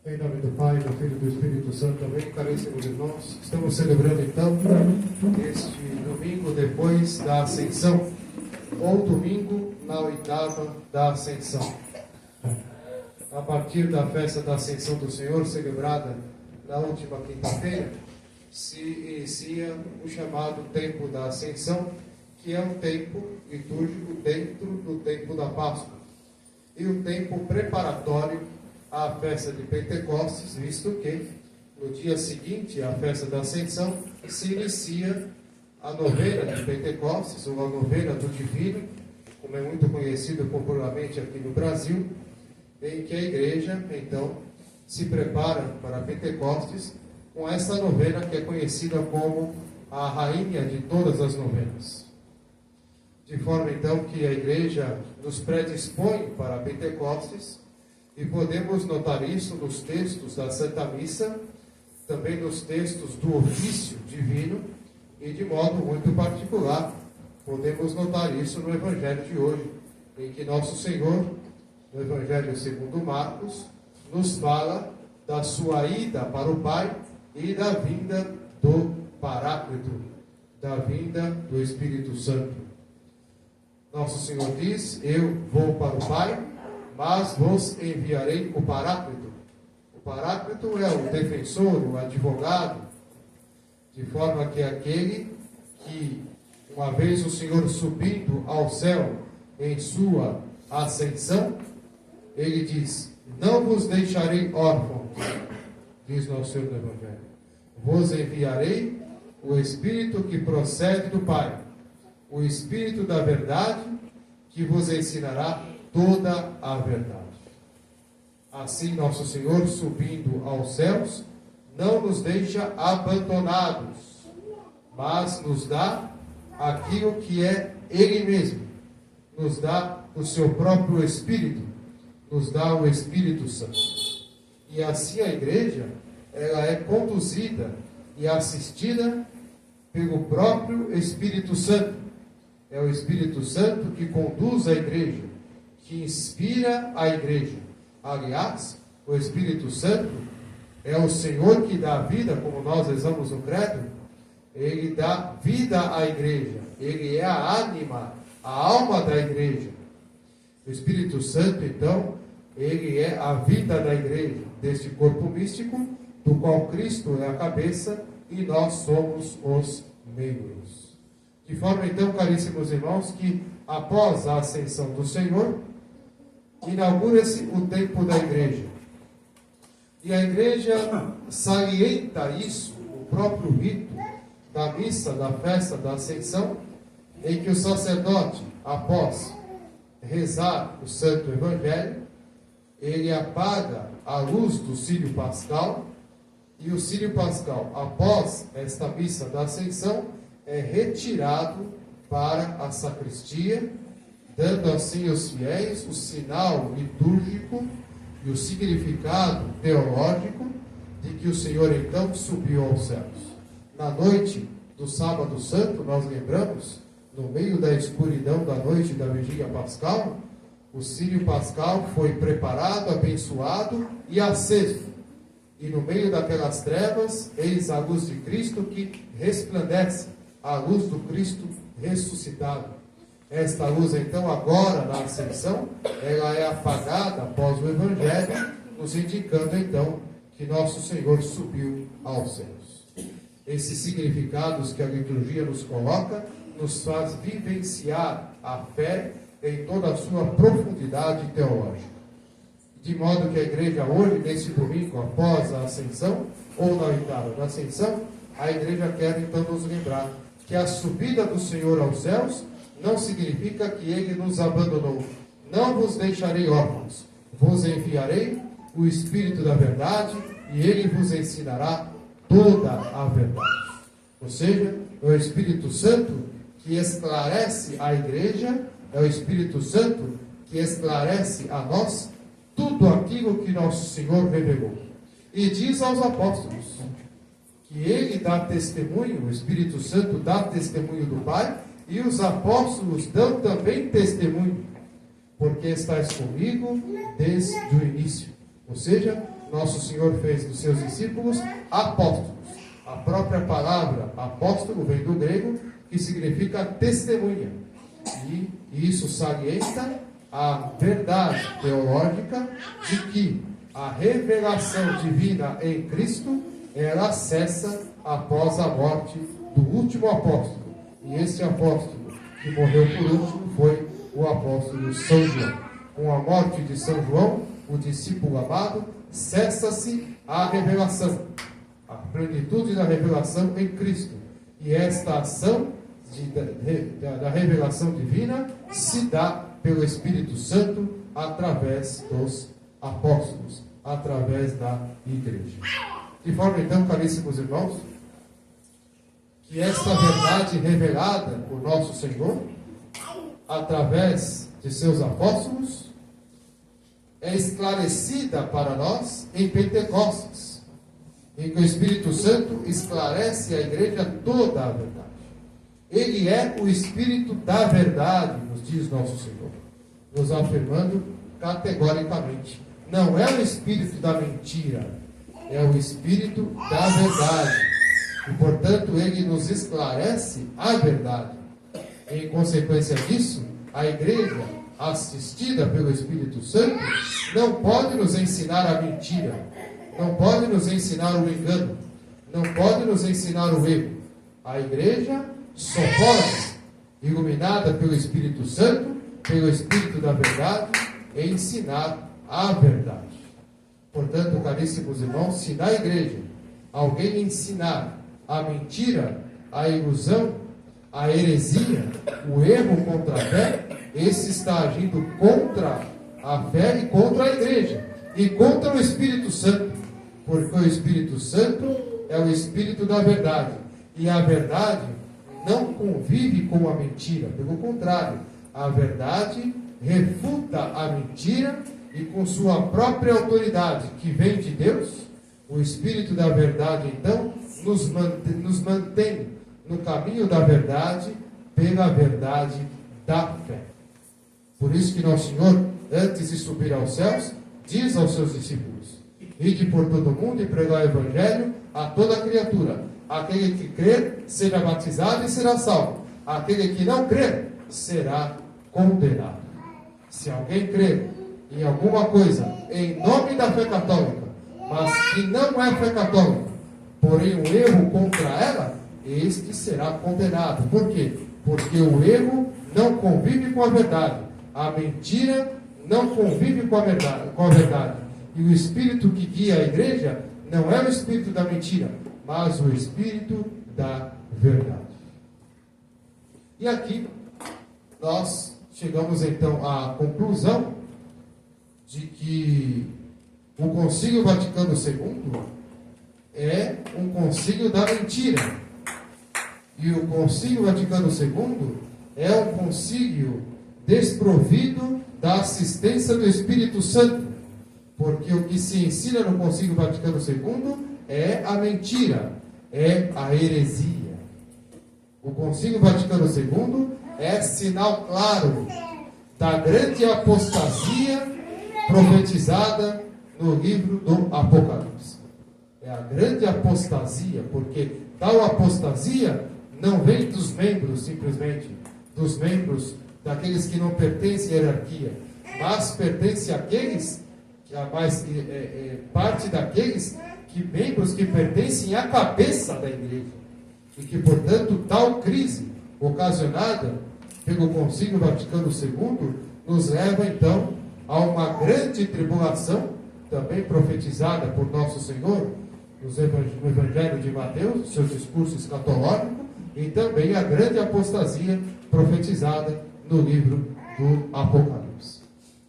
Em nome do Pai, do Filho e do Espírito Santo, também, caríssimos irmãos, estamos celebrando então este domingo depois da Ascensão, ou domingo na oitava da Ascensão. A partir da festa da Ascensão do Senhor, celebrada na última quinta-feira, se inicia o chamado tempo da Ascensão, que é um tempo litúrgico dentro do tempo da Páscoa, e um tempo preparatório à festa de Pentecostes, visto que no dia seguinte à festa da Ascensão se inicia a novena de Pentecostes, ou a novena do Divino, como é muito conhecido popularmente aqui no Brasil, em que a igreja então se prepara para Pentecostes com essa novena que é conhecida como a rainha de todas as novenas. De forma então que a igreja nos predispõe para Pentecostes, e podemos notar isso nos textos da Santa Missa, também nos textos do ofício divino, e de modo muito particular, podemos notar isso no Evangelho de hoje, em que Nosso Senhor, no Evangelho segundo Marcos, nos fala da sua ida para o Pai e da vinda do Paráclito, da vinda do Espírito Santo. Nosso Senhor diz: eu vou para o Pai, mas vos enviarei o Paráclito. O Paráclito é o defensor, o advogado, de forma que aquele que, uma vez o Senhor subindo ao céu em sua ascensão, ele diz: não vos deixarei órfãos, diz nosso Senhor no Evangelho. Vos enviarei o Espírito que procede do Pai, o Espírito da verdade, que vos ensinará toda a verdade. Assim, nosso Senhor, subindo aos céus, não nos deixa abandonados, mas nos dá aquilo que é Ele mesmo, nos dá o seu próprio Espírito, nos dá o Espírito Santo. E assim a igreja, ela é conduzida e assistida pelo próprio Espírito Santo. É o Espírito Santo que conduz a igreja, que inspira a igreja. Aliás, o Espírito Santo é o Senhor que dá vida, como nós rezamos no credo. Ele dá vida à igreja, ele é a ânima, a alma da igreja. O Espírito Santo, então, ele é a vida da igreja, deste corpo místico, do qual Cristo é a cabeça e nós somos os membros. De forma, então, caríssimos irmãos, que após a ascensão do Senhor, inaugura-se o tempo da igreja. E a igreja salienta isso, o próprio rito da missa, da festa da ascensão, em que o sacerdote, após rezar o Santo Evangelho, ele apaga a luz do círio pascal, e o círio pascal, após esta missa da ascensão, é retirado para a sacristia, dando assim aos fiéis o sinal litúrgico e o significado teológico de que o Senhor então subiu aos céus. Na noite do Sábado Santo, nós lembramos, no meio da escuridão da noite da Vigília Pascal, o círio pascal foi preparado, abençoado e aceso. E no meio daquelas trevas, eis a luz de Cristo que resplandece, a luz do Cristo ressuscitado. Esta luz, então, agora na ascensão, ela é apagada após o Evangelho, nos indicando, então, que nosso Senhor subiu aos céus. Esses significados que a liturgia nos coloca, nos faz vivenciar a fé em toda a sua profundidade teológica. De modo que a igreja hoje, nesse domingo, após a ascensão, ou na oitava da ascensão, a igreja quer, então, nos lembrar que a subida do Senhor aos céus não significa que Ele nos abandonou. Não vos deixarei órfãos, vos enviarei o Espírito da verdade, e Ele vos ensinará toda a verdade. Ou seja, é o Espírito Santo que esclarece a igreja, é o Espírito Santo que esclarece a nós tudo aquilo que nosso Senhor revelou. E diz aos apóstolos que Ele dá testemunho, o Espírito Santo dá testemunho do Pai, e os apóstolos dão também testemunho, porque estás comigo desde o início. Ou seja, Nosso Senhor fez dos seus discípulos apóstolos. A própria palavra apóstolo vem do grego, que significa testemunha. E isso salienta a verdade teológica de que a revelação divina em Cristo, ela cessa após a morte do último apóstolo. E esse apóstolo que morreu por último foi o apóstolo São João. Com a morte de São João, o discípulo amado, cessa-se a revelação, a plenitude da revelação em Cristo. E esta ação da revelação divina se dá pelo Espírito Santo através dos apóstolos, através da igreja. De forma então, caríssimos irmãos, que esta verdade revelada por nosso Senhor, através de seus apóstolos, é esclarecida para nós em Pentecostes, em que o Espírito Santo esclarece à igreja toda a verdade. Ele é o Espírito da verdade, nos diz nosso Senhor, nos afirmando categoricamente. Não é o Espírito da mentira, é o Espírito da verdade. E, portanto, ele nos esclarece a verdade. Em consequência disso, a igreja, assistida pelo Espírito Santo, não pode nos ensinar a mentira, não pode nos ensinar o engano, não pode nos ensinar o erro. A igreja só pode, iluminada pelo Espírito Santo, pelo Espírito da verdade, ensinar a verdade. Portanto, caríssimos irmãos, se na igreja alguém ensinar a mentira, a ilusão, a heresia, o erro contra a fé, esse está agindo contra a fé e contra a igreja, e contra o Espírito Santo, porque o Espírito Santo é o Espírito da verdade, e a verdade não convive com a mentira, pelo contrário, a verdade refuta a mentira, e com sua própria autoridade, que vem de Deus, o Espírito da verdade, então, nos mantém no caminho da verdade, pela verdade da fé. Por isso que nosso Senhor, antes de subir aos céus, diz aos seus discípulos: ide por todo o mundo e pregai o Evangelho a toda criatura. Aquele que crer será batizado e será salvo. Aquele que não crer será condenado. Se alguém crer em alguma coisa em nome da fé católica, mas que não é fé católica, porém um erro contra ela, este será condenado. Por quê? Porque o erro não convive com a verdade, a mentira não convive com a verdade. E o Espírito que guia a igreja não é o Espírito da mentira, mas o Espírito da verdade. E aqui nós chegamos então à conclusão de que o Concílio Vaticano II é um concílio da mentira. E o Concílio Vaticano II é um concílio desprovido da assistência do Espírito Santo. Porque o que se ensina no Concílio Vaticano II é a mentira, é a heresia. O Concílio Vaticano II é sinal claro da grande apostasia profetizada no livro do Apocalipse. É a grande apostasia, porque tal apostasia não vem dos membros simplesmente, dos membros daqueles que não pertencem à hierarquia, mas pertence àqueles, parte daqueles membros que pertencem à cabeça da igreja. E que, portanto, tal crise ocasionada pelo Concílio Vaticano II nos leva, então, a uma grande tribulação, também profetizada por nosso Senhor no Evangelho de Mateus, seu discurso escatológico, e também a grande apostasia profetizada no livro do Apocalipse.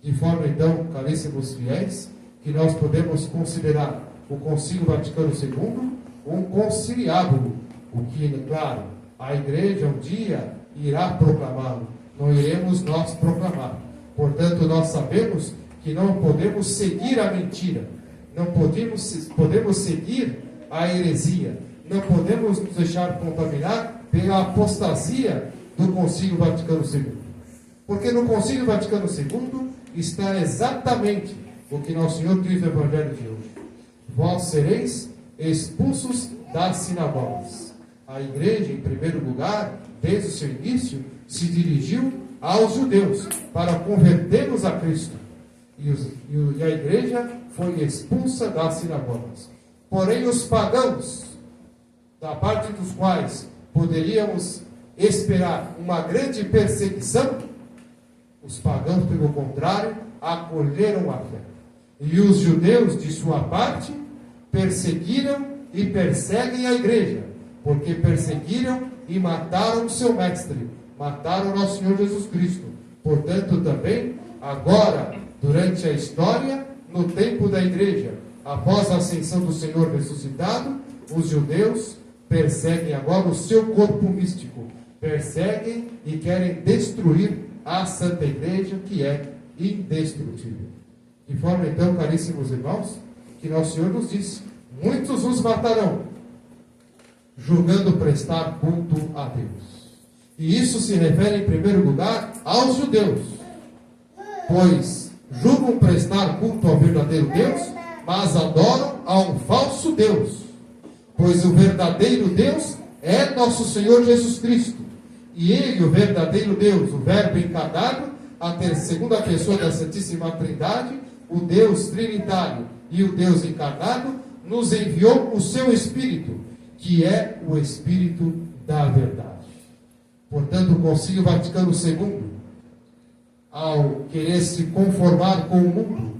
De forma, então, caríssimos fiéis, que nós podemos considerar o Concílio Vaticano II um conciliábulo, o que, claro, a Igreja um dia irá proclamá-lo, não iremos nós proclamar. Portanto, nós sabemos que não podemos seguir a mentira, não podemos seguir a heresia, não podemos nos deixar contaminar pela apostasia do Concílio Vaticano II. Porque no Concílio Vaticano II está exatamente o que nosso Senhor diz no Evangelho de hoje. vós sereis expulsos das sinagogas. A igreja, em primeiro lugar, desde o seu início, se dirigiu aos judeus para convertê-los a Cristo. E a igreja foi expulsa das sinagogas. Porém, os pagãos, da parte dos quais poderíamos esperar uma grande perseguição, os pagãos, pelo contrário, acolheram a fé. E os judeus, de sua parte, perseguiram e perseguem a igreja, porque perseguiram e mataram o seu mestre, mataram nosso Senhor Jesus Cristo. Portanto, também, agora, durante a história, no tempo da igreja, após a ascensão do Senhor ressuscitado, os judeus perseguem agora o seu corpo místico, perseguem e querem destruir a Santa Igreja, que é indestrutível. De forma, então, caríssimos irmãos, que nosso Senhor nos disse: muitos os matarão, julgando prestar culto a Deus. E isso se refere, em primeiro lugar, aos judeus, pois julgam prestar culto ao verdadeiro Deus, mas adoram a um falso Deus, pois o verdadeiro Deus é nosso Senhor Jesus Cristo, e Ele, o verdadeiro Deus, o Verbo encarnado, a segunda pessoa da Santíssima Trindade, o Deus Trinitário e o Deus encarnado, nos enviou o seu Espírito, que é o Espírito da verdade. Portanto, o Concílio Vaticano II, ao querer se conformar com o mundo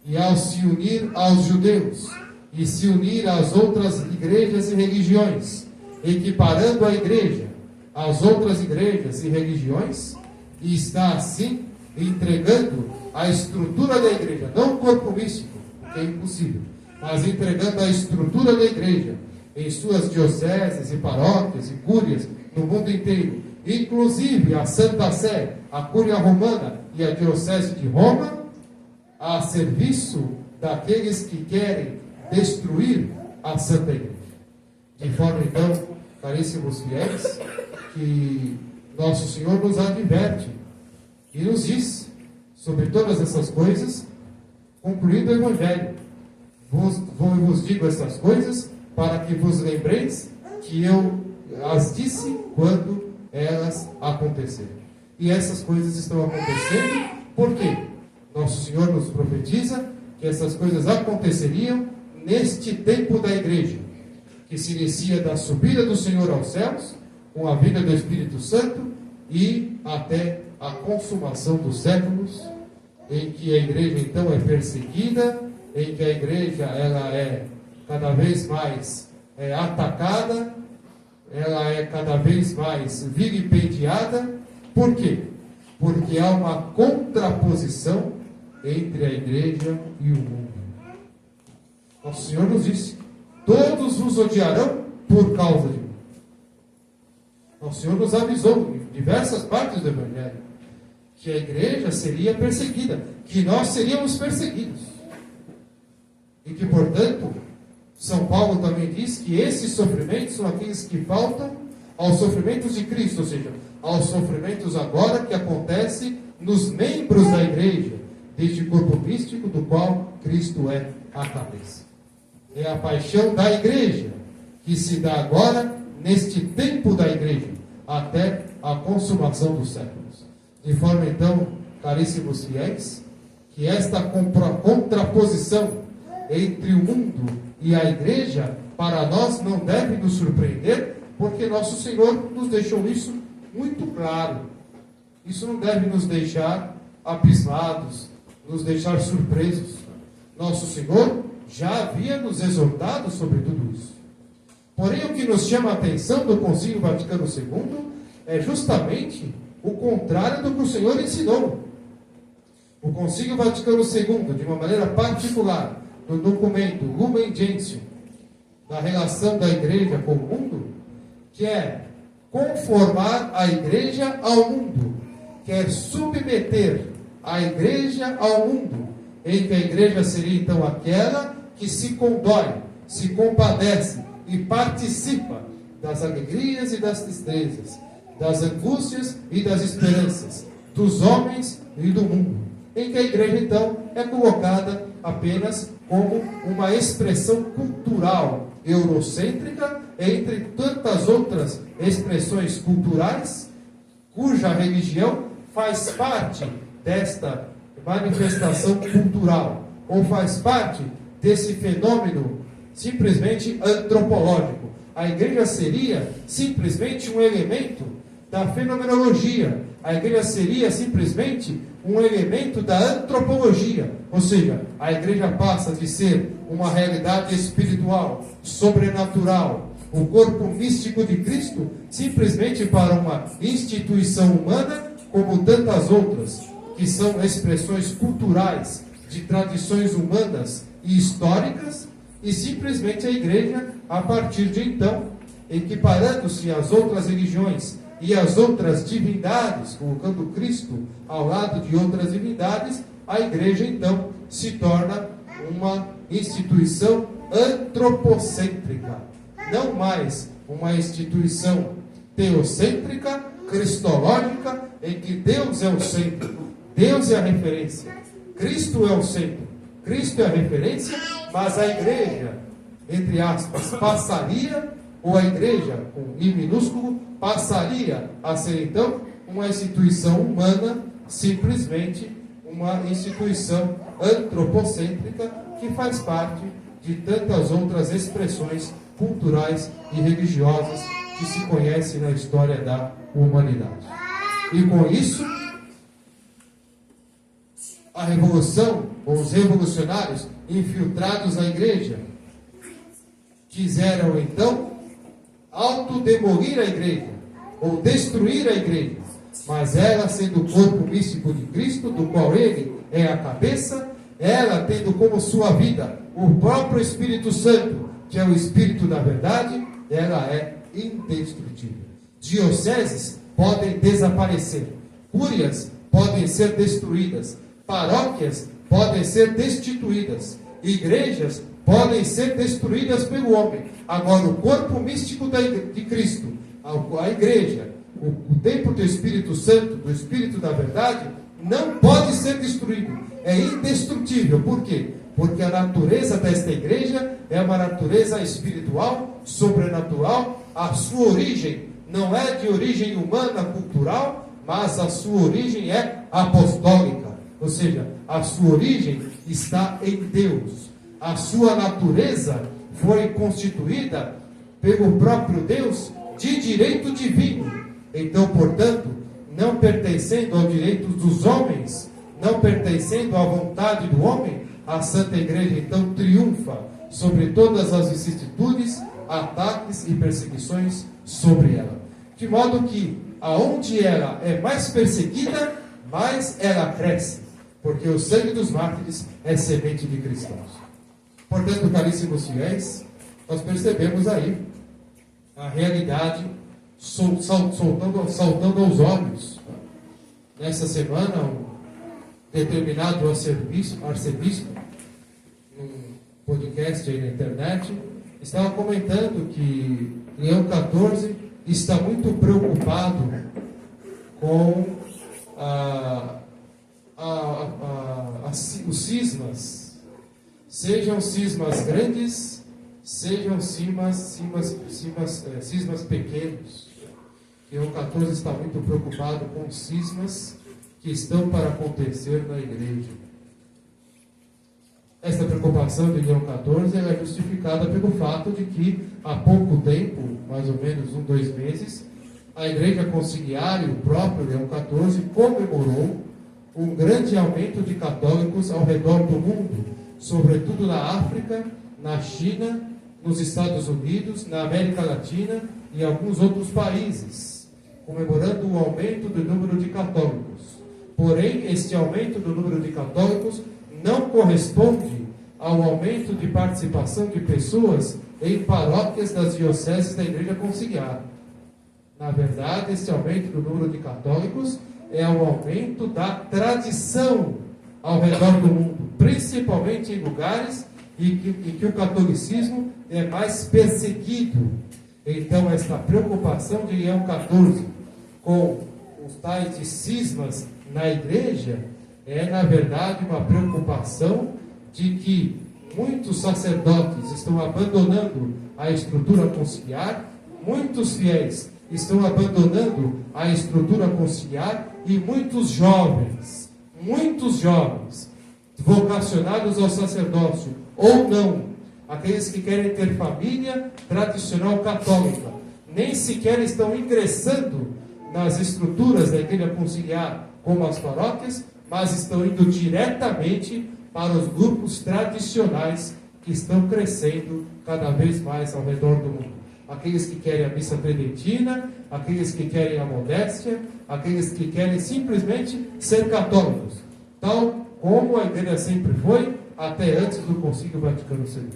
e ao se unir aos judeus e se unir às outras igrejas e religiões, equiparando a igreja às outras igrejas e religiões, e está assim entregando a estrutura da igreja, não o corpo místico, que é impossível, mas entregando a estrutura da igreja em suas dioceses e paróquias e cúrias no mundo inteiro, inclusive a Santa Sé, a Cúria Romana e a Diocese de Roma, a serviço daqueles que querem destruir a Santa Igreja. De forma, então, caríssimos fiéis, que nosso Senhor nos adverte e nos diz sobre todas essas coisas, concluindo o Evangelho: vos digo essas coisas para que vos lembreis que eu as disse quando elas aconteceram. E essas coisas estão acontecendo, por quê? Nosso Senhor nos profetiza que essas coisas aconteceriam neste tempo da igreja, que se inicia da subida do Senhor aos céus, com a vinda do Espírito Santo, e até a consumação dos séculos, em que a igreja então é perseguida, em que a igreja ela é cada vez mais atacada, ela é cada vez mais vilipendiada. Por quê? Porque há uma contraposição entre a igreja e o mundo. Nosso Senhor nos disse: todos vos odiarão por causa de mim. Nosso Senhor nos avisou em diversas partes do Evangelho que a igreja seria perseguida, que nós seríamos perseguidos. E que, portanto, São Paulo também diz que esses sofrimentos são aqueles que faltam aos sofrimentos de Cristo, ou seja, aos sofrimentos agora que acontecem nos membros da igreja, deste corpo místico do qual Cristo é a cabeça. É a paixão da igreja que se dá agora neste tempo da igreja, até a consumação dos séculos. De forma, então, caríssimos fiéis, que esta contraposição entre o mundo e a igreja, para nós não deve nos surpreender, porque nosso Senhor nos deixou isso muito claro. Isso não deve nos deixar abismados, nos deixar surpresos. Nosso Senhor já havia nos exortado sobre tudo isso. Porém, o que nos chama a atenção do Concílio Vaticano II é justamente o contrário do que o Senhor ensinou. O Concílio Vaticano II, de uma maneira particular, no documento Lumen Gentium, da relação da igreja com o mundo, quer conformar a igreja ao mundo, quer submeter a igreja ao mundo, em que a igreja seria então aquela que se condói, se compadece e participa das alegrias e das tristezas, das angústias e das esperanças, dos homens e do mundo, em que a igreja então é colocada apenas como uma expressão cultural eurocêntrica entre tantas outras expressões culturais, cuja religião faz parte desta manifestação cultural, ou faz parte desse fenômeno simplesmente antropológico. A igreja seria simplesmente um elemento da fenomenologia. A igreja seria simplesmente um elemento da antropologia. Ou seja, a igreja passa de ser uma realidade espiritual, sobrenatural, o corpo místico de Cristo, simplesmente para uma instituição humana, como tantas outras, que são expressões culturais de tradições humanas e históricas, e simplesmente a igreja, a partir de então, equiparando-se às outras religiões e às outras divindades, colocando Cristo ao lado de outras divindades, a igreja então se torna uma instituição antropocêntrica, não mais uma instituição teocêntrica, cristológica, em que Deus é o centro, Deus é a referência, Cristo é o centro, Cristo é a referência, mas a igreja, entre aspas, passaria, ou a igreja, com I minúsculo, passaria a ser então uma instituição humana, simplesmente uma instituição antropocêntrica que faz parte de tantas outras expressões culturais e religiosas que se conhecem na história da humanidade. E com isso, a revolução, ou os revolucionários infiltrados na igreja, quiseram então autodemolir a igreja, ou destruir a igreja, mas ela sendo o corpo místico de Cristo, do qual ele é a cabeça, ela tendo como sua vida o próprio Espírito Santo, que é o Espírito da verdade, ela é indestrutível. Dioceses podem desaparecer, cúrias podem ser destruídas, paróquias podem ser destituídas, igrejas podem ser destruídas pelo homem. Agora, o corpo místico de Cristo, a igreja, o templo do Espírito Santo, do Espírito da verdade, não pode ser destruído. É indestrutível. Por quê? Porque a natureza desta igreja é uma natureza espiritual, sobrenatural. A sua origem não é de origem humana, cultural, mas a sua origem é apostólica. Ou seja, a sua origem está em Deus. A sua natureza foi constituída pelo próprio Deus de direito divino. Então, portanto, não pertencendo ao direito dos homens, não pertencendo à vontade do homem, a Santa Igreja então triunfa sobre todas as vicissitudes, ataques e perseguições sobre ela. De modo que, aonde ela é mais perseguida, mais ela cresce, porque o sangue dos mártires é semente de cristãos. Portanto, caríssimos fiéis, nós percebemos aí a realidade saltando aos olhos. Nessa semana, um determinado arcebispo, num podcast aí na internet, estava comentando que Leão XIV está muito preocupado com os cismas, sejam cismas grandes, sejam cismas pequenos. Leão XIV está muito preocupado com os cismas que estão para acontecer na igreja. Esta preocupação de Leão XIV é justificada pelo fato de que há pouco tempo, mais ou menos 2 meses, a Igreja Conciliar e o próprio Leão XIV comemorou um grande aumento de católicos ao redor do mundo, sobretudo na África, na China, nos Estados Unidos, na América Latina e alguns outros países, comemorando o aumento do número de católicos. Porém, este aumento do número de católicos não corresponde ao aumento de participação de pessoas em paróquias das dioceses da Igreja Conciliar. Na verdade, este aumento do número de católicos é o aumento da tradição ao redor do mundo, principalmente em lugares em que o catolicismo é mais perseguido. Então, esta preocupação de Leão XIV com os tais de cismas na igreja é, na verdade, uma preocupação de que muitos sacerdotes estão abandonando a estrutura conciliar, muitos fiéis estão abandonando a estrutura conciliar e muitos jovens vocacionados ao sacerdócio, ou não, aqueles que querem ter família tradicional católica, nem sequer estão ingressando nas estruturas da igreja conciliar, como as paróquias, mas estão indo diretamente para os grupos tradicionais que estão crescendo cada vez mais ao redor do mundo. Aqueles que querem a missa tridentina, aqueles que querem a modéstia, aqueles que querem simplesmente ser católicos, tal como a igreja sempre foi, até antes do Concílio Vaticano II.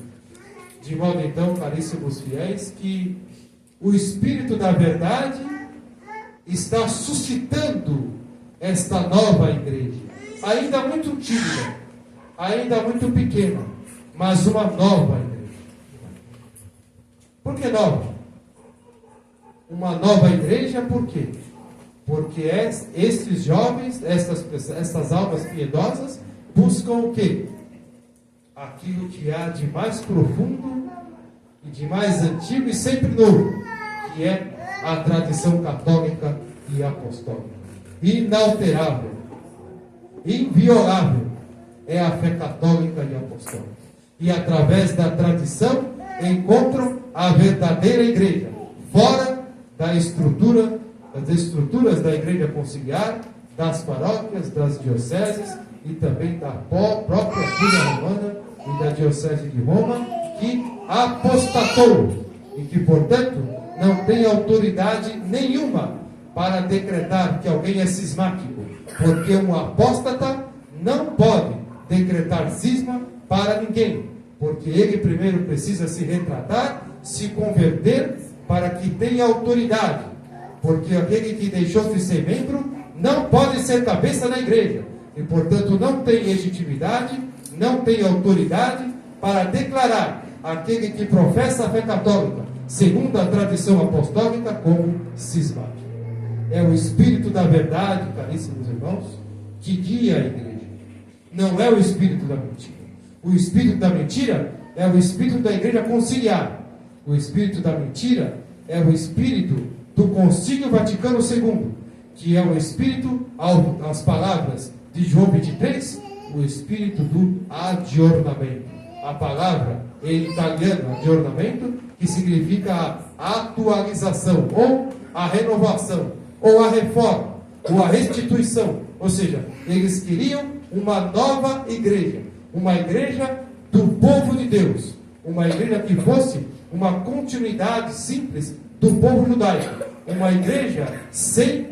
De modo então, caríssimos fiéis, que o Espírito da Verdade está suscitando esta nova igreja, ainda muito tímida, ainda muito pequena, mas uma nova igreja. Por que nova? Uma nova igreja, por quê? Porque estes jovens, estas almas piedosas, buscam o quê? Aquilo que há de mais profundo e de mais antigo e sempre novo, que é a tradição católica e apostólica. Inalterável, inviolável é a fé católica e apostólica. E através da tradição encontram a verdadeira igreja, fora das estruturas da igreja conciliar, das paróquias, das dioceses e também da própria Cúria Romana e da diocese de Roma, que apostatou e que, portanto, não tem autoridade nenhuma para decretar que alguém é cismático, porque um apóstata não pode decretar cisma para ninguém, porque ele primeiro precisa se retratar, se converter, para que tenha autoridade, porque aquele que deixou de ser membro não pode ser cabeça da igreja, e portanto não tem legitimidade, não tem autoridade para declarar aquele que professa a fé católica, segundo a tradição apostólica, como cismático. É o Espírito da Verdade, caríssimos irmãos, que guia a igreja. Não é o Espírito da mentira. O Espírito da mentira é o Espírito da igreja conciliar. O Espírito da mentira é o Espírito do Concílio Vaticano II, que é o Espírito, as palavras de João 23, o Espírito do aggiornamento. A palavra em italiano, aggiornamento, que significa a atualização, ou a renovação, ou a reforma, ou a restituição. Ou seja, eles queriam uma nova igreja, uma igreja do povo de Deus, uma igreja que fosse uma continuidade simples do povo judaico, uma igreja sem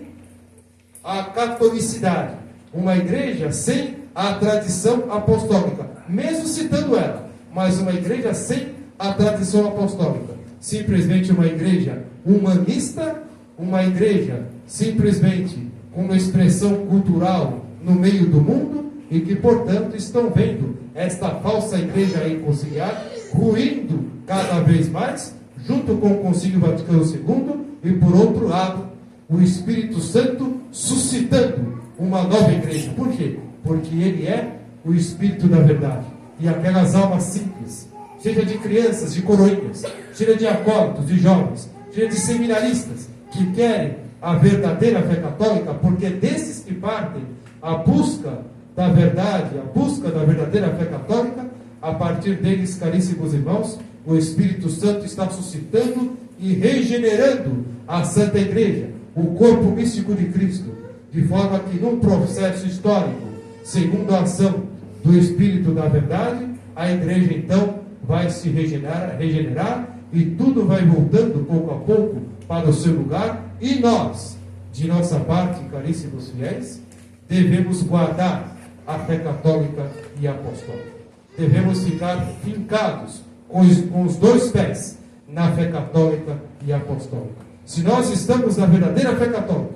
a catolicidade, uma igreja sem a tradição apostólica, mesmo citando ela, mas uma igreja sem a tradição apostólica, simplesmente uma igreja humanista, uma igreja simplesmente com uma expressão cultural no meio do mundo, e que, portanto, estão vendo esta falsa igreja aí conciliar ruindo cada vez mais, junto com o Concílio Vaticano II, e por outro lado, o Espírito Santo suscitando uma nova igreja. Por quê? Porque ele é o Espírito da Verdade. E aquelas almas simples, seja de crianças, de coroinhas, seja de acólitos, de jovens, seja de seminaristas, que querem a verdadeira fé católica, porque é desses que partem a busca da verdade, a busca da verdadeira fé católica, a partir deles, caríssimos irmãos, o Espírito Santo está suscitando e regenerando a Santa Igreja, o corpo místico de Cristo, de forma que num processo histórico, segundo a ação do Espírito da Verdade, a Igreja então vai se regenerar e tudo vai voltando pouco a pouco para o seu lugar, e nós, de nossa parte, caríssimos fiéis, devemos guardar a fé católica e apostólica. Devemos ficar fincados com os dois pés na fé católica e apostólica. Se nós estamos na verdadeira fé católica,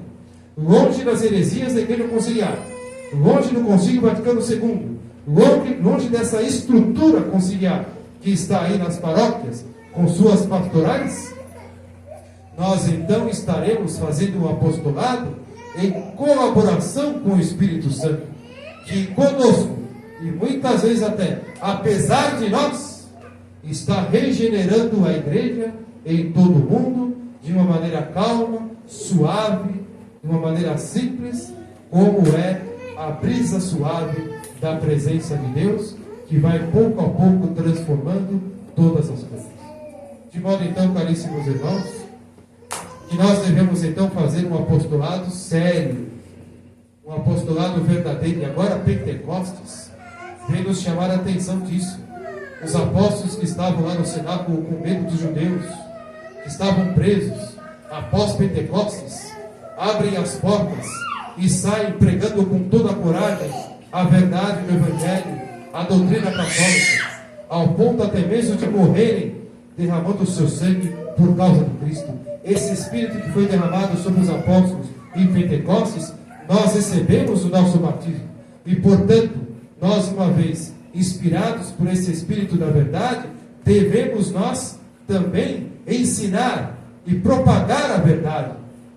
longe das heresias da igreja conciliar, longe do Concílio Vaticano II, longe dessa estrutura conciliar que está aí nas paróquias, com suas pastorais, nós então estaremos fazendo um apostolado em colaboração com o Espírito Santo, que conosco e muitas vezes até, apesar de nós, está regenerando a igreja em todo o mundo, de uma maneira calma, suave, de uma maneira simples, como é a brisa suave da presença de Deus, que vai pouco a pouco transformando todas as coisas. De modo então, caríssimos irmãos, que nós devemos então fazer um apostolado sério, um apostolado verdadeiro. E agora Pentecostes vem nos chamar a atenção disso. Os apóstolos que estavam lá no cenáculo com medo dos judeus, que estavam presos, após Pentecostes, abrem as portas e saem pregando com toda a coragem a verdade do Evangelho, a doutrina católica, ao ponto até mesmo de morrerem derramando o seu sangue por causa de Cristo. Esse Espírito que foi derramado sobre os apóstolos em Pentecostes, nós recebemos o nosso batismo. E, portanto, nós, uma vez inspirados por esse Espírito da verdade, devemos nós também ensinar e propagar a verdade.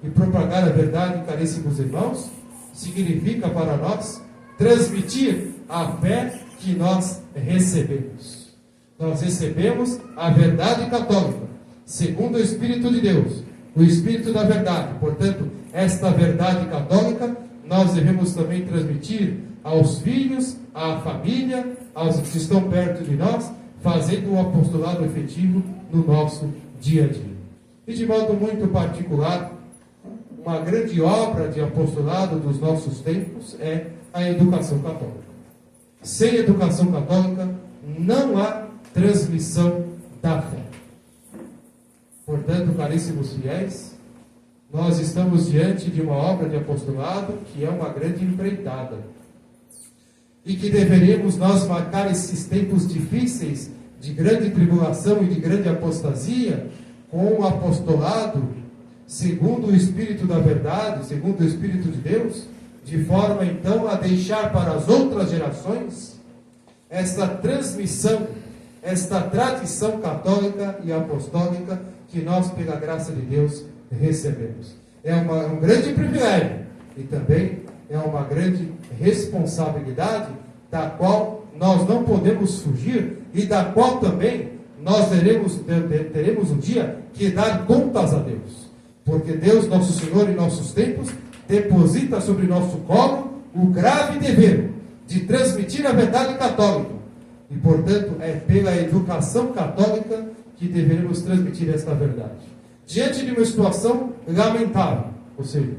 E propagar a verdade, caríssimos irmãos, significa para nós transmitir a fé que nós recebemos. Nós recebemos a verdade católica, segundo o Espírito de Deus, o Espírito da verdade. Portanto, esta verdade católica nós devemos também transmitir aos filhos, à família, aos que estão perto de nós, fazendo um apostolado efetivo no nosso dia a dia. E de modo muito particular, uma grande obra de apostolado dos nossos tempos é a educação católica. Sem educação católica não há transmissão da fé. Portanto, caríssimos fiéis, nós estamos diante de uma obra de apostolado que é uma grande empreitada. E que deveríamos nós marcar esses tempos difíceis de grande tribulação e de grande apostasia com o apostolado segundo o Espírito da verdade, segundo o Espírito de Deus, de forma então a deixar para as outras gerações esta transmissão, esta tradição católica e apostólica que nós, pela graça de Deus, recebemos. É um grande privilégio e também é uma grande responsabilidade da qual nós não podemos fugir e da qual também nós teremos um dia que dar contas a Deus. Porque Deus, nosso Senhor, em nossos tempos, deposita sobre nosso colo o grave dever de transmitir a verdade católica. E, portanto, é pela educação católica que deveremos transmitir esta verdade. Diante de uma situação lamentável, ou seja,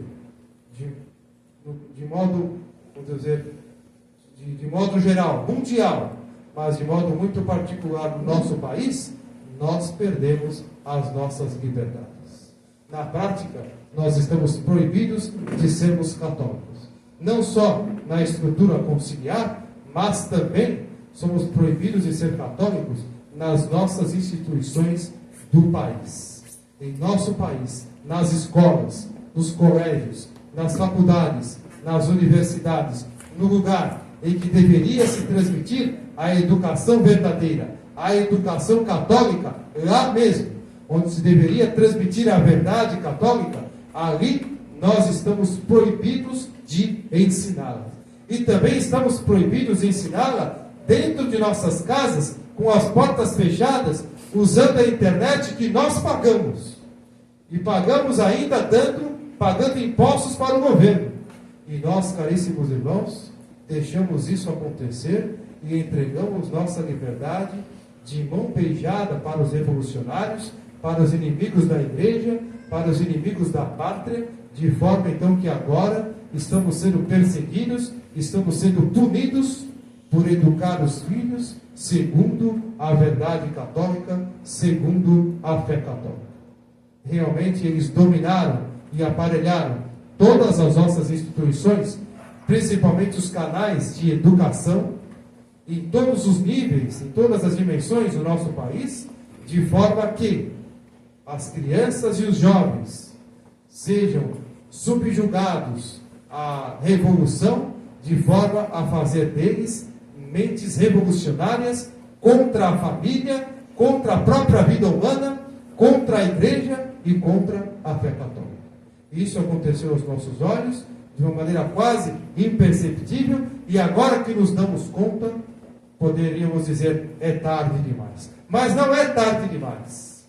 de modo, vamos dizer, de modo geral, mundial, mas de modo muito particular no nosso país, nós perdemos as nossas liberdades. Na prática, nós estamos proibidos de sermos católicos. Não só na estrutura conciliar, mas também somos proibidos de ser católicos nas nossas instituições do país. Em nosso país, nas escolas, nos colégios, nas faculdades, nas universidades, no lugar em que deveria se transmitir a educação verdadeira, a educação católica, lá mesmo, onde se deveria transmitir a verdade católica, ali nós estamos proibidos de ensiná-la. E também estamos proibidos de ensiná-la dentro de nossas casas, com as portas fechadas, usando a internet que nós pagamos. E pagamos ainda pagando impostos para o governo. E nós, caríssimos irmãos, deixamos isso acontecer e entregamos nossa liberdade de mão beijada para os revolucionários, para os inimigos da igreja, para os inimigos da pátria, de forma então que agora estamos sendo perseguidos, estamos sendo punidos por educar os filhos segundo a verdade católica, segundo a fé católica. Realmente eles dominaram e aparelharam todas as nossas instituições, principalmente os canais de educação, em todos os níveis, em todas as dimensões do nosso país, de forma que as crianças e os jovens sejam subjugados à revolução, de forma a fazer deles mentes revolucionárias contra a família, contra a própria vida humana, contra a igreja e contra a fé católica. Isso aconteceu aos nossos olhos de uma maneira quase imperceptível, e agora que nos damos conta, poderíamos dizer, é tarde demais. Mas não é tarde demais.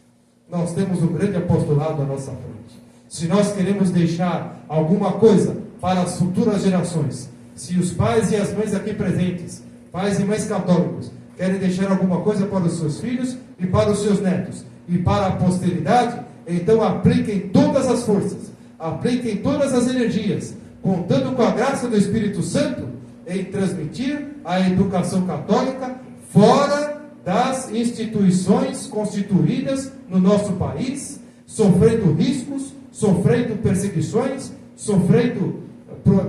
Nós temos um grande apostolado à nossa frente. Se nós queremos deixar alguma coisa para as futuras gerações, se os pais e as mães aqui presentes, pais e mães católicos, querem deixar alguma coisa para os seus filhos e para os seus netos e para a posteridade, então apliquem todas as forças, apliquem todas as energias, contando com a graça do Espírito Santo, em transmitir a educação católica fora das instituições constituídas no nosso país, sofrendo riscos, sofrendo perseguições, sofrendo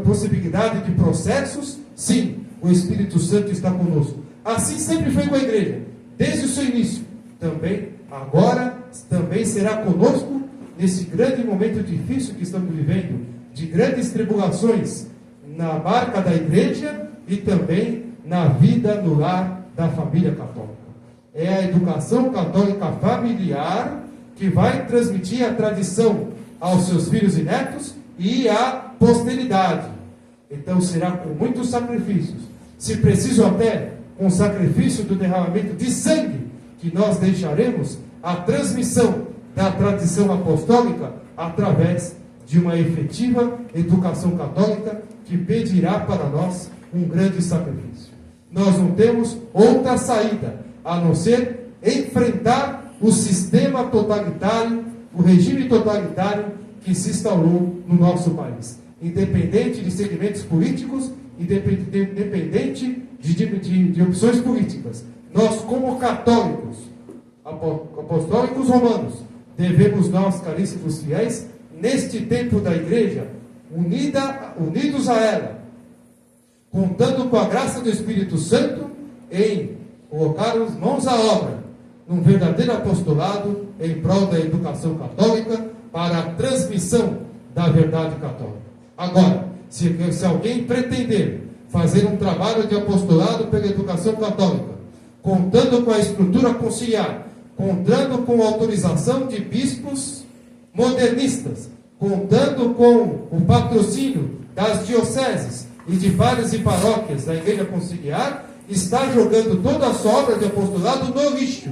possibilidade de processos. Sim, o Espírito Santo está conosco. Assim sempre foi com a igreja, desde o seu início. Também, agora, também será conosco nesse grande momento difícil que estamos vivendo, de grandes tribulações na marca da igreja e também na vida no lar da família católica. É a educação católica familiar que vai transmitir a tradição aos seus filhos e netos e à posteridade. Então será com muitos sacrifícios, se preciso até com sacrifício do derramamento de sangue, que nós deixaremos a transmissão da tradição apostólica através de uma efetiva educação católica que pedirá para nós um grande sacrifício. Nós não temos outra saída a não ser enfrentar o sistema totalitário, o regime totalitário que se instaurou no nosso país, independente de segmentos políticos, independente de opções políticas. Nós, como católicos, apostólicos romanos, devemos nós, caríssimos fiéis, neste tempo da igreja, unidos a ela, contando com a graça do Espírito Santo, em colocar as mãos à obra, num verdadeiro apostolado em prol da educação católica, para a transmissão da verdade católica. Agora, se alguém pretender fazer um trabalho de apostolado pela educação católica, contando com a estrutura conciliar, contando com a autorização de bispos modernistas, contando com o patrocínio das dioceses e de várias e paróquias da Igreja Conciliar, está jogando toda a sua obra de apostolado no lixo,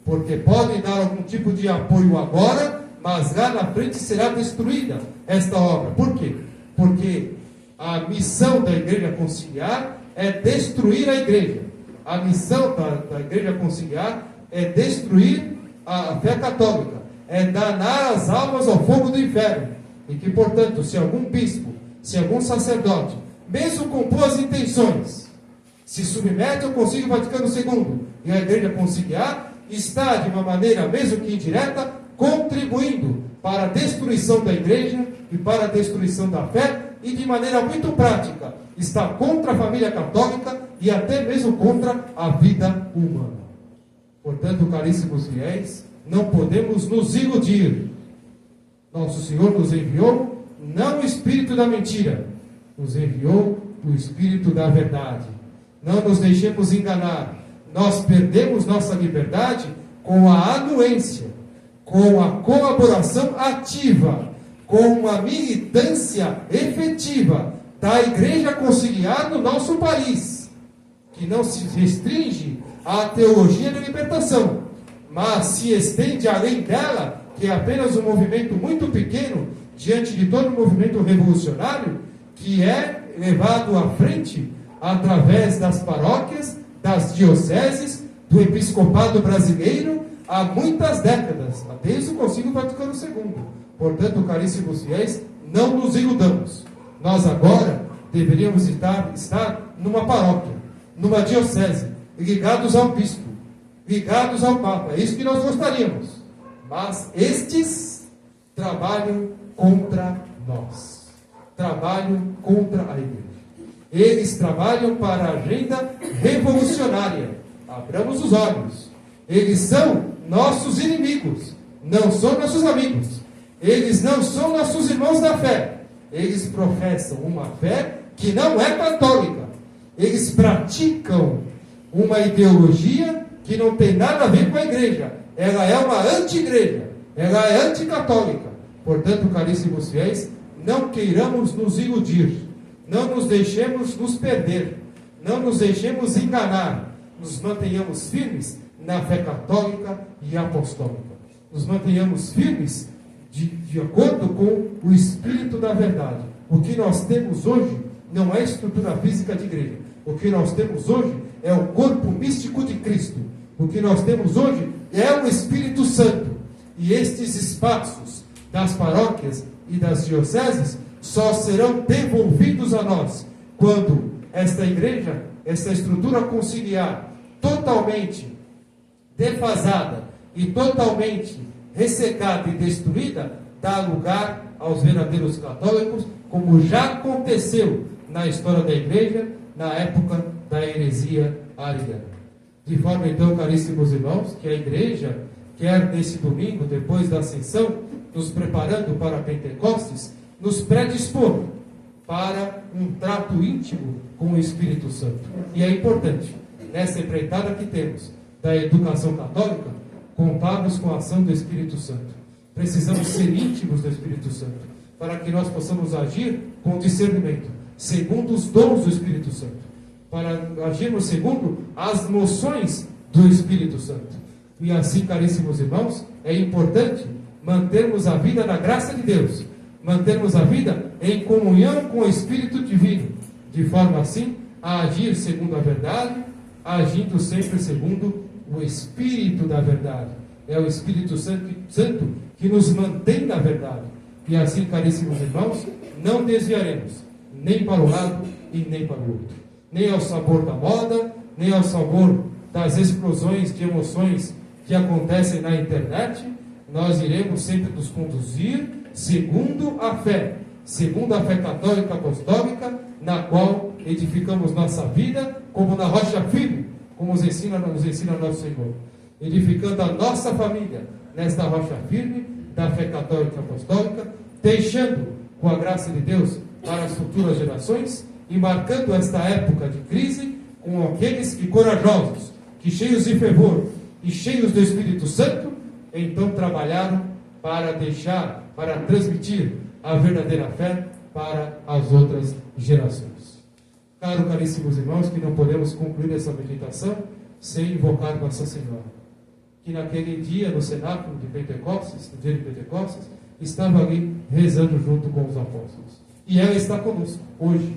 porque podem dar algum tipo de apoio agora, mas lá na frente será destruída esta obra. Por quê? Porque a missão da Igreja Conciliar é destruir a Igreja. A missão da Igreja Conciliar é destruir a fé católica, é danar as almas ao fogo do inferno. E que, portanto, se algum bispo, se algum sacerdote, mesmo com boas intenções, se submete ao Concílio Vaticano II e à Igreja Conciliar, está, de uma maneira mesmo que indireta, contribuindo para a destruição da Igreja e para a destruição da fé, e de maneira muito prática, está contra a família católica e até mesmo contra a vida humana. Portanto, caríssimos fiéis, não podemos nos iludir. Nosso Senhor nos enviou não o espírito da mentira, nos enviou o espírito da verdade. Não nos deixemos enganar. Nós perdemos nossa liberdade com a anuência, com a colaboração ativa, com a militância efetiva da Igreja Conciliar no nosso país, que não se restringe à teologia da libertação, mas se estende além dela, que é apenas um movimento muito pequeno diante de todo o movimento revolucionário, que é levado à frente através das paróquias, das dioceses, do episcopado brasileiro, há muitas décadas, desde o Concílio Vaticano II. Portanto, caríssimos fiéis, não nos iludamos. Nós agora deveríamos estar numa paróquia, numa diocese, ligados ao bispo, ligados ao Papa. É isso que nós gostaríamos. Mas estes trabalham contra nós. Trabalham contra a Igreja. Eles trabalham para a agenda revolucionária. Abramos os olhos. Eles são nossos inimigos, não são nossos amigos. Eles não são nossos irmãos da fé. Eles professam uma fé que não é católica. Eles praticam uma ideologia que não tem nada a ver com a igreja. Ela é uma anti-igreja. Ela é anticatólica. Portanto, caríssimos fiéis, não queiramos nos iludir, não nos deixemos nos perder, não nos deixemos enganar, nos mantenhamos firmes na fé católica e apostólica. Nos mantenhamos firmes de acordo com o Espírito da verdade. O que nós temos hoje não é estrutura física de igreja. O que nós temos hoje é o corpo místico de Cristo. O que nós temos hoje é o Espírito Santo. E estes espaços das paróquias e das dioceses só serão devolvidos a nós quando esta igreja, essa estrutura conciliar totalmente defasada e totalmente ressecada e destruída, dá lugar aos verdadeiros católicos, como já aconteceu na história da igreja, na época da heresia ariana. De forma então, caríssimos irmãos, que a igreja quer nesse domingo, depois da ascensão, nos preparando para Pentecostes, nos predispor para um trato íntimo com o Espírito Santo. E é importante, nessa empreitada que temos da educação católica, contarmos com a ação do Espírito Santo. Precisamos ser íntimos do Espírito Santo, para que nós possamos agir com discernimento, segundo os dons do Espírito Santo, para agirmos segundo as moções do Espírito Santo. E assim, caríssimos irmãos, é importante mantermos a vida na graça de Deus, mantermos a vida em comunhão com o Espírito Divino, de forma assim a agir segundo a verdade, agindo sempre segundo o Espírito da verdade. É o Espírito Santo que nos mantém na verdade. E assim, caríssimos irmãos, não desviaremos nem para um lado e nem para o outro, nem ao sabor da moda, nem ao sabor das explosões de emoções que acontecem na internet. Nós iremos sempre nos conduzir segundo a fé católica apostólica, na qual edificamos nossa vida como na rocha firme, como nos ensina nosso Senhor, edificando a nossa família nesta rocha firme da fé católica apostólica, deixando, com a graça de Deus, para as futuras gerações, e marcando esta época de crise com aqueles que corajosos, que cheios de fervor e cheios do Espírito Santo, então trabalharam para transmitir a verdadeira fé para as outras gerações. Caríssimos irmãos, que não podemos concluir essa meditação sem invocar Nossa Senhora, que naquele dia, no cenáculo de Pentecostes, no dia de Pentecostes, estava ali rezando junto com os apóstolos. E ela está conosco hoje,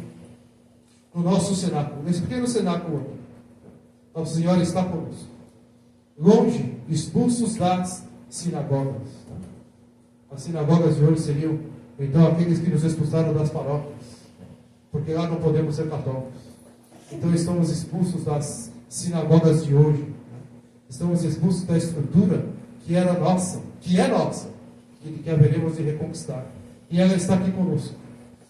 no nosso cenáculo, nesse pequeno cenáculo aqui. Nossa Senhora está conosco. Longe, expulsos das sinagogas. As sinagogas de hoje seriam, então, aqueles que nos expulsaram das paróquias, porque lá não podemos ser católicos. Então, estamos expulsos das sinagogas de hoje. Estamos expulsos da estrutura que era nossa, que é nossa, que haveremos de reconquistar. E ela está aqui conosco,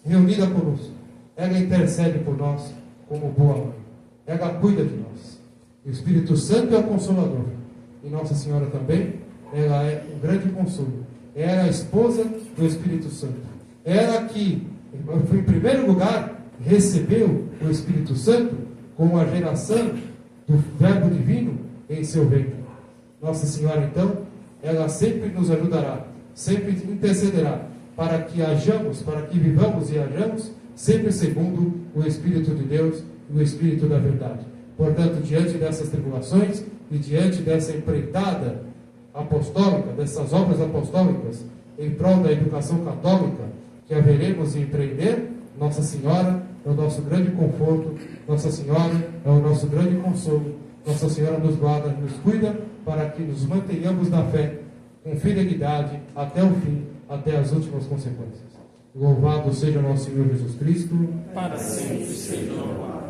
reunida conosco. Ela intercede por nós como boa mãe. Ela cuida de nós. O Espírito Santo é o Consolador. E Nossa Senhora também, ela é um grande consolo. Ela é a esposa do Espírito Santo. Ela que, em primeiro lugar, recebeu o Espírito Santo como a geração do Verbo Divino em seu ventre. Nossa Senhora, então, ela sempre nos ajudará, sempre intercederá, para que hajamos, para que vivamos e hajamos, sempre segundo o Espírito de Deus e o Espírito da verdade. Portanto, diante dessas tribulações e diante dessa empreitada apostólica, dessas obras apostólicas em prol da educação católica que haveremos de empreender, Nossa Senhora é o nosso grande conforto, Nossa Senhora é o nosso grande consolo, Nossa Senhora nos guarda, nos cuida, para que nos mantenhamos na fé, com fidelidade, até o fim, até as últimas consequências. Louvado seja nosso Senhor Jesus Cristo. Para sempre seja louvado.